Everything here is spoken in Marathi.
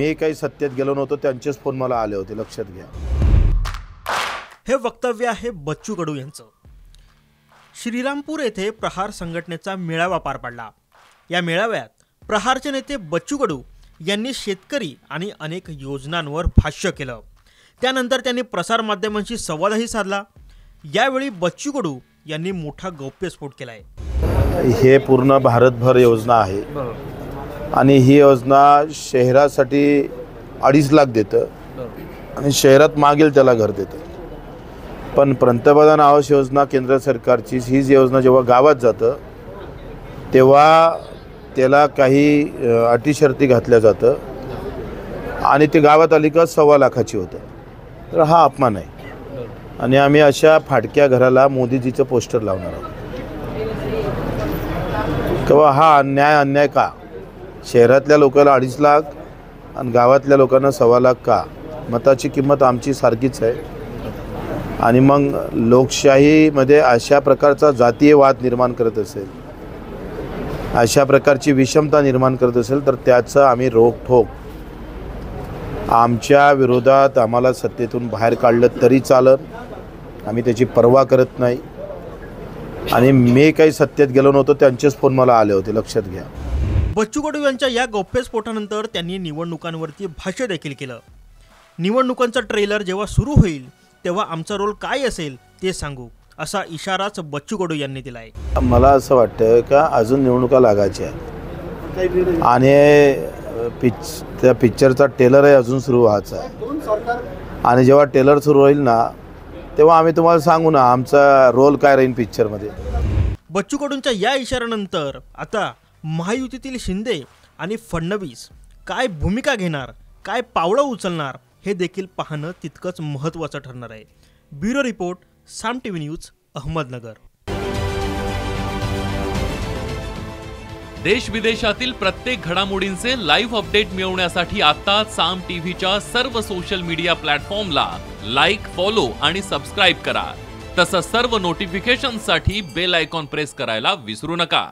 मी काही सत्तेत गेलो नव्हतो, त्यांचेच फोन मला आले होते, लक्षात घ्या। हे वक्तव्य आहे बच्चू कडू यांचं। श्रीरामपूर येथे प्रहार संघटनेचा मेळावा पार पडला। या मेळाव्यात प्रहारचे नेते बच्चू कडू यांनी शेतकरी आणि अनेक योजनांवर भाष्य केलं। त्यानंतर त्यांनी प्रसार माध्यमांशी संवादही साधला। यावेळी बच्चू कडू यांनी मोठा गौप्यस्फोट केलाय। हे पूर्ण भारतभर योजना आहे आणि ही योजना शहरासाठी 2.5 लाख देतं आणि शहरात मागेल त्याला घर देतं। पण पंतप्रधान आवास योजना केंद्र सरकारची हीच योजना जेव्हा गावात जातं तेव्हा त्याला काही अटी शर्ती घातल्या जातं आणि ते गावात आली का 1.25 लाखाची होतं। तर हा अपमान आहे आणि आम्ही अशा फाटक्या घराला मोदीजीचं पोस्टर लावणार आहोत। तेव्हा हा अन्याय का? शहरातल्या लोकांना 2.5 लाख आणि गावातल्या लोकांना 1.25 लाख का? मताची किंमत आमची सारखीच आहे आणि मग लोकशाहीमध्ये अशा प्रकारचा जातीय वाद निर्माण करत असेल, अशा प्रकारची विषमता निर्माण करत असेल तर त्याचं आम्ही रोखठोक, आमच्या विरोधात आम्हाला सत्तेतून बाहेर काढलं तरी चालत, आम्ही त्याची पर्वा करत नाही। आणि मी काही सत्तेत गेलो नव्हतो, त्यांचेच फोन मला आले होते, लक्षात घ्या। बच्चू कडू यांच्या या गौप्यस्फोटानंतर त्यांनी निवडणुकांवरती भाष्य देखील केलं। निवडणुकांचा ट्रेलर जेव्हा सुरू होईल तेव्हा आमचा रोल काय असेल ते सांगू, असा इशाराच बच्चू कडू यांनी दिलाय। मला असं वाटतं का अजून निवडणुका लागायच्या आणि त्या पिक्चरचा ट्रेलरही अजून सुरू व्हायचा आहे आणि जेव्हा ट्रेलर सुरू होईल ना तेव्हा आम्ही तुम्हाला सांगू ना आमचा रोल काय राहील पिक्चरमध्ये। बच्चू कडूंच्या या इशाऱ्यानंतर आता महायुतीतील शिंदे आणि फडणवीस काय भूमिका घेणार, काय पावलं उचलणार हे देखील पाहणं तितकंच महत्त्वाचं ठरणार आहे। ब्युरो रिपोर्ट, साम टीव्ही न्यूज, अहमदनगर। देश विदेशातील प्रत्येक घडामोडींचे लाईव्ह अपडेट मिळवण्यासाठी आता साम टीव्हीच्या सर्व सोशल मीडिया प्लॅटफॉर्मला लाईक, फॉलो आणि सबस्क्राईब करा। तसंच सर्व नोटिफिकेशनसाठी बेल आयकॉन प्रेस करायला विसरू नका।